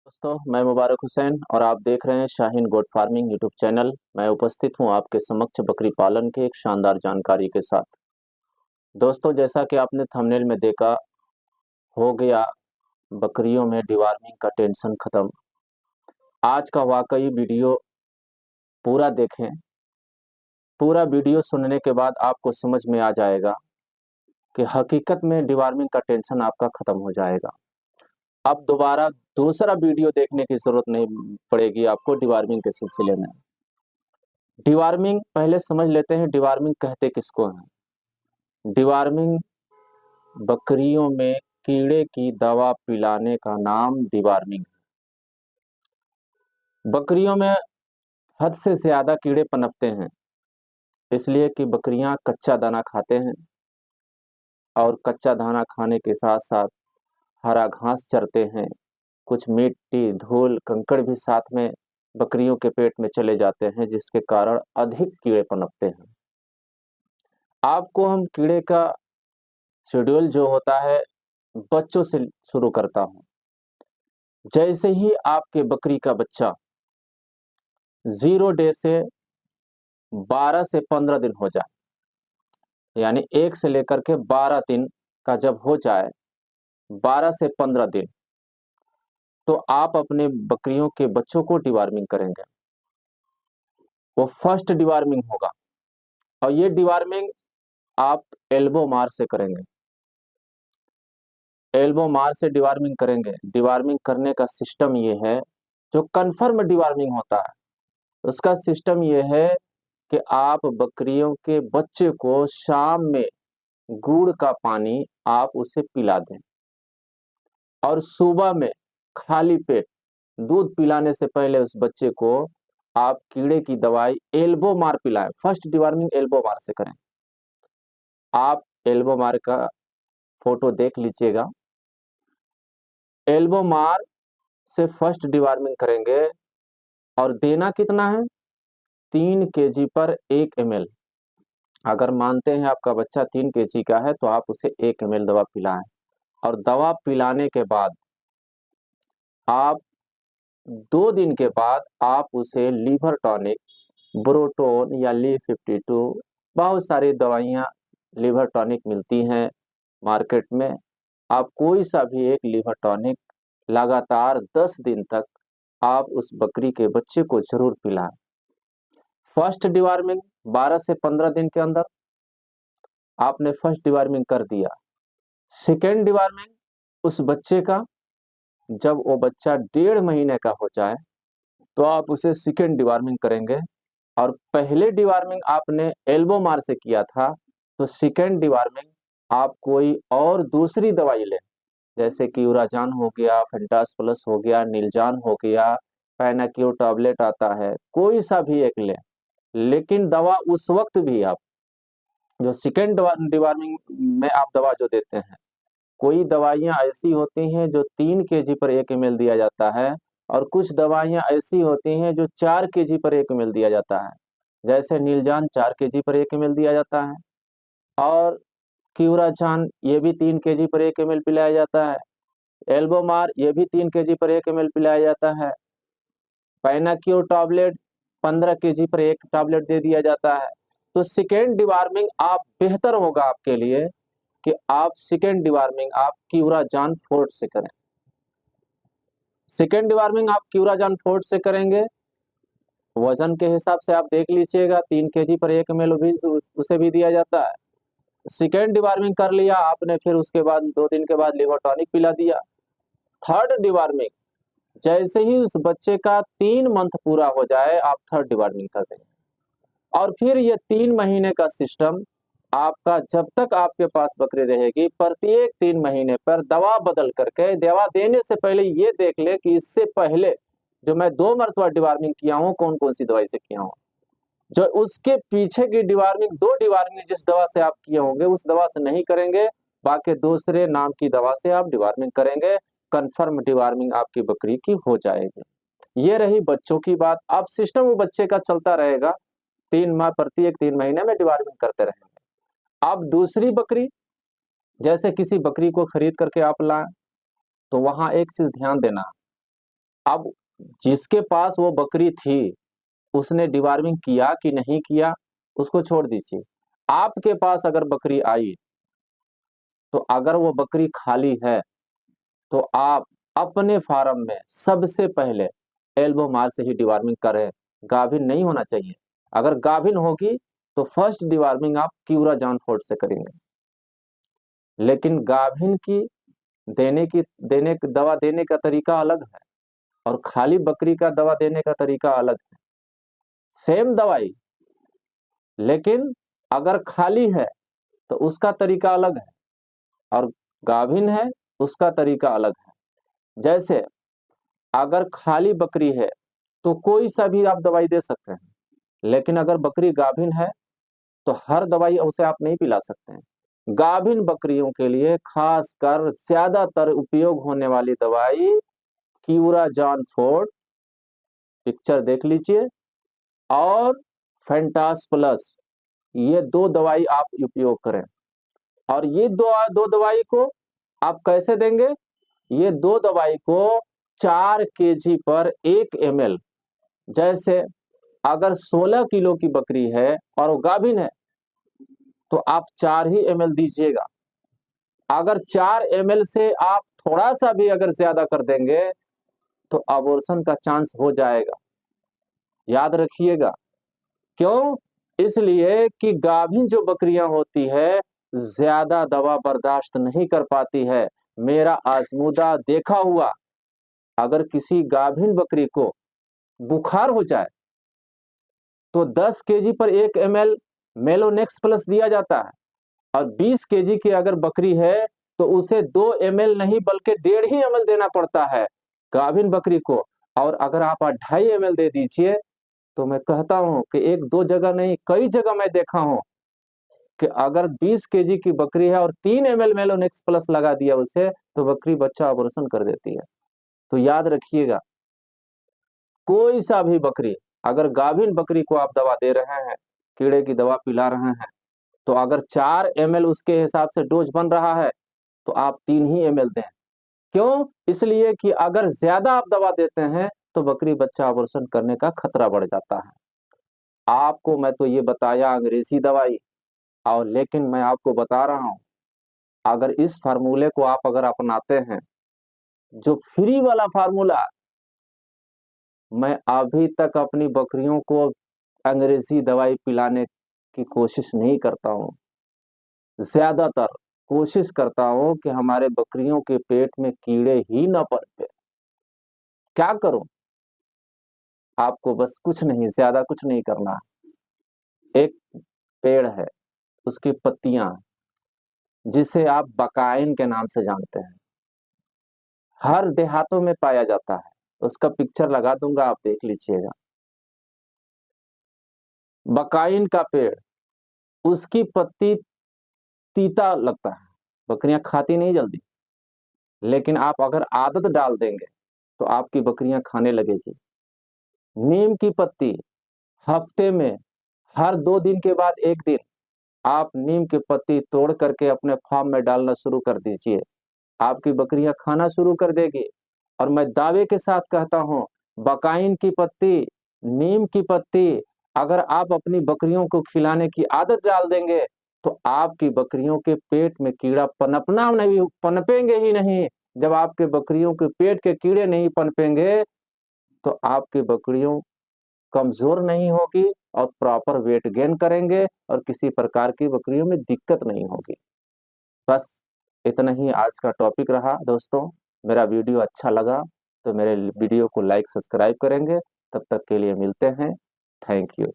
दोस्तों, मैं मुबारक हुसैन और आप देख रहे हैं Shaheen goat farming YouTube channel. मैं उपस्थित हूं आपके समक्ष बकरी पालन के एक शानदार जानकारी के साथ। दोस्तों, जैसा कि आपने थंबनेल में देखा, हो गया बकरियों में डिवार्मिंग का टेंशन खत्म। आज का वाकई वीडियो पूरा देखें। पूरा वीडियो सुनने के बाद आपको समझ में आ जाएगा कि हकीकत में डिवार्मिंग का टेंशन आपका खत्म हो जाएगा। अब दोबारा दूसरा वीडियो देखने की जरूरत नहीं पड़ेगी आपको डिवार्मिंग के सिलसिले में। डिवार्मिंग पहले समझ लेते हैं, डिवार्मिंग कहते किसको हैं। डिवार्मिंग बकरियों में कीड़े की दवा पिलाने का नाम डिवार्मिंग है। बकरियों में हद से ज्यादा कीड़े पनपते हैं, इसलिए कि बकरियां कच्चा दाना खाते हैं और कच्चा दाना खाने के साथ साथ हरा घास चरते हैं। कुछ मिट्टी धूल कंकड़ भी साथ में बकरियों के पेट में चले जाते हैं, जिसके कारण अधिक कीड़े पनपते हैं। आपको हम कीड़े का शेड्यूल जो होता है बच्चों से शुरू करता हूं। जैसे ही आपके बकरी का बच्चा 0 डे से 12 से 15 दिन हो जाए, यानी 1 से लेकर के 12 दिन का जब हो जाए, 12 से 15 दिन, तो आप अपने बकरियों के बच्चों को डिवार्मिंग करेंगे। वो फर्स्ट डिवार्मिंग होगा और ये डिवार्मिंग आप एल्बो मार से करेंगे। एल्बो मार से डिवार्मिंग करेंगे। डिवार्मिंग करने का सिस्टम ये है, जो कंफर्म डिवार्मिंग होता है उसका सिस्टम ये है कि आप बकरियों के बच्चे को शाम में गुड़ का पानी आप उसे पिला दें और सुबह में खाली पेट दूध पिलाने से पहले उस बच्चे को आप कीड़े की दवाई एल्बो मार पिलाएं। फर्स्ट डिवार्मिंग एल्बो मार से करें। आप एल्बो मार का फोटो देख लीजिएगा। एल्बो मार से फर्स्ट डिवार्मिंग करेंगे और देना कितना है? 3 kg पर 1 ml। अगर मानते हैं आपका बच्चा 3 kg का है तो आप उसे 1 ml दवा पिलाएं और दवा पिलाने के बाद आप 2 दिन के बाद आप उसे लीवर टॉनिक, ब्रोटोन या ली 52, बहुत सारी दवाइयाँ लीवर टॉनिक मिलती हैं मार्केट में। आप कोई सा भी एक लीवर टॉनिक लगातार 10 दिन तक आप उस बकरी के बच्चे को जरूर पिलाएं। फर्स्ट डिवार्मिंग 12 से 15 दिन के अंदर आपने फर्स्ट डिवार्मिंग कर दिया। सेकेंड डिवार्मिंग उस बच्चे का, जब वो बच्चा 1.5 महीने का हो जाए तो आप उसे सेकेंड डिवार्मिंग करेंगे। और पहले डिवार्मिंग आपने एल्बो मार से किया था, तो सेकेंड डिवार्मिंग आप कोई और दूसरी दवाई लें, जैसे कि यूराजान हो गया, फेंटास प्लस हो गया, नीलजान हो गया, पैनाक्योर टैबलेट आता है, कोई सा भी एक लें। लेकिन दवा उस वक्त भी आप जो सेकेंड डिवार्मिंग में आप दवा जो देते हैं, कोई दवाइयाँ ऐसी होती हैं जो 3 kg पर 1 ml दिया जाता है और कुछ दवाइयाँ ऐसी होती हैं जो 4 kg पर 1 ml दिया जाता है। जैसे नीलजान 4 kg पर 1 ml दिया जाता है और क्यूराजान ये भी 3 kg पर 1 ml पिलाया जाता है। एल्बोमार ये भी 3 kg पर 1 ml पिलाया जाता है। पैनाक्योर टैबलेट 15 kg पर 1 टैबलेट दे दिया जाता है। तो सेकेंड डिवार्मिंग आप बेहतर होगा आपके लिए कि आप सेकेंड डिवार्मिंग आप क्यूराजान फोर्ट से करें। सेकेंड डिवार्मिंग आप क्यूराजान फोर्ट से करेंगे। वजन के हिसाब से आप देख लीजिएगा, 3 kg पर 1 ml भी उसे भी दिया जाता है। सेकेंड डिवार्मिंग कर लिया आपने, फिर उसके बाद 2 दिन के बाद लीवर टॉनिक पिला दिया। थर्ड डिवार्मिंग जैसे ही उस बच्चे का 3 मंथ पूरा हो जाए, आप थर्ड डिवार्मिंग कर देंगे। और फिर ये 3 महीने का सिस्टम आपका, जब तक आपके पास बकरी रहेगी, प्रत्येक 3 महीने पर दवा बदल करके, दवा देने से पहले ये देख ले कि इससे पहले जो मैं 2 मरतबा डिवार्मिंग किया हूँ, कौन कौन सी दवाई से किया हूँ। जो उसके पीछे की डिवार्मिंग, 2 डिवार्मिंग जिस दवा से आप किए होंगे उस दवा से नहीं करेंगे, बाकी दूसरे नाम की दवा से आप डिवार्मिंग करेंगे। कंफर्म डिवार्मिंग आपकी बकरी की हो जाएगी। ये रही बच्चों की बात। अब सिस्टम वो बच्चे का चलता रहेगा, 3 माह प्रत्येक 3 महीने में डिवार्मिंग करते रहेंगे। अब दूसरी बकरी, जैसे किसी बकरी को खरीद करके आप लाएं, तो वहां एक चीज ध्यान देना, अब जिसके पास वो बकरी थी उसने डिवॉर्मिंग किया कि नहीं किया उसको छोड़ दीजिए। आपके पास अगर बकरी आई तो अगर वो बकरी खाली है तो आप अपने फार्म में सबसे पहले एल्बो मार से ही डिवॉर्मिंग करें। गाभिन नहीं होना चाहिए। अगर गाभिन होगी तो फर्स्ट डिवॉर्मिंग आप क्यूरा जॉन फोर्ड से करेंगे। लेकिन गाभिन की दवा देने का तरीका अलग है और खाली बकरी का दवा देने का तरीका अलग है। सेम दवाई, लेकिन अगर खाली है तो उसका तरीका अलग है और गाभिन है उसका तरीका अलग है। जैसे अगर खाली बकरी है तो कोई सा भी आप दवाई दे सकते हैं, लेकिन अगर बकरी गाभिन है तो हर दवाई उसे आप नहीं पिला सकते हैं। गाभिन बकरियों के लिए खासकर ज्यादातर उपयोग होने वाली दवाई क्यूरा जॉन फोर्ड, पिक्चर देख लीजिए, और फेंटास प्लस, ये दो दवाई आप उपयोग करें। और ये दो दवाई को आप कैसे देंगे? ये दो दवाई को 4 kg पर 1 ml, जैसे अगर 16 किलो की बकरी है और वो गाभिन है तो आप 4 ही ml दीजिएगा। अगर 4 ml से आप थोड़ा सा भी अगर ज्यादा कर देंगे तो अबॉर्शन का चांस हो जाएगा, याद रखिएगा। क्यों? इसलिए कि गाभिन जो बकरियां होती है ज्यादा दवा बर्दाश्त नहीं कर पाती है। मेरा आजमूदा देखा हुआ, अगर किसी गाभिन बकरी को बुखार हो जाए तो 10 kg पर 1 ml मेलोनेक्स प्लस दिया जाता है, और 20 kg की अगर बकरी है तो उसे 2 ml नहीं बल्कि 1.5 ही ml देना पड़ता है गाभिन बकरी को। और अगर आप 2.5 ml दे दीजिए तो मैं कहता हूं कि एक दो जगह नहीं कई जगह मैं देखा हूं कि अगर 20 kg की बकरी है और 3 ml मेलोनेक्स प्लस लगा दिया उसे तो बकरी बच्चा अबॉर्शन कर देती है। तो याद रखिएगा, कोई सा भी बकरी, अगर गाभिन बकरी को आप दवा दे रहे हैं, कीड़े की दवा पिला रहे हैं, तो अगर 4 ml उसके हिसाब से डोज बन रहा है तो आप 3 ही ml दें। क्यों? इसलिए कि अगर ज्यादा आप दवा देते हैं तो बकरी बच्चा अबॉर्शन करने का खतरा बढ़ जाता है। आपको मैं तो ये बताया अंग्रेजी दवाई, और लेकिन मैं आपको बता रहा हूं, अगर इस फार्मूले को आप अगर अपनाते हैं, जो फ्री वाला फार्मूला, मैं अभी तक अपनी बकरियों को अंग्रेजी दवाई पिलाने की कोशिश नहीं करता हूं। ज्यादातर कोशिश करता हूं कि हमारे बकरियों के पेट में कीड़े ही न पनपे। क्या करूं? आपको बस कुछ नहीं, ज्यादा कुछ नहीं करना। एक पेड़ है, उसकी पत्तियां, जिसे आप बकाइन के नाम से जानते हैं, हर देहातों में पाया जाता है। उसका पिक्चर लगा दूंगा, आप देख लीजिएगा। बकाइन का पेड़, उसकी पत्ती तीता लगता है, बकरियां खाती नहीं जल्दी, लेकिन आप अगर आदत डाल देंगे तो आपकी बकरियां खाने लगेगी। नीम की पत्ती, हफ्ते में हर 2 दिन के बाद 1 दिन आप नीम की पत्ती तोड़ करके अपने फार्म में डालना शुरू कर दीजिए, आपकी बकरियां खाना शुरू कर देगी। और मैं दावे के साथ कहता हूं, बकाइन की पत्ती, नीम की पत्ती अगर आप अपनी बकरियों को खिलाने की आदत डाल देंगे तो आपकी बकरियों के पेट में कीड़ा पनपना नहीं, पनपेंगे ही नहीं। जब आपके बकरियों के पेट के कीड़े नहीं पनपेंगे तो आपकी बकरियों कमजोर नहीं होगी और प्रॉपर वेट गेन करेंगे और किसी प्रकार की बकरियों में दिक्कत नहीं होगी। बस इतना ही आज का टॉपिक रहा दोस्तों। मेरा वीडियो अच्छा लगा तो मेरे वीडियो को लाइक सब्सक्राइब करेंगे। तब तक के लिए मिलते हैं। Thank you.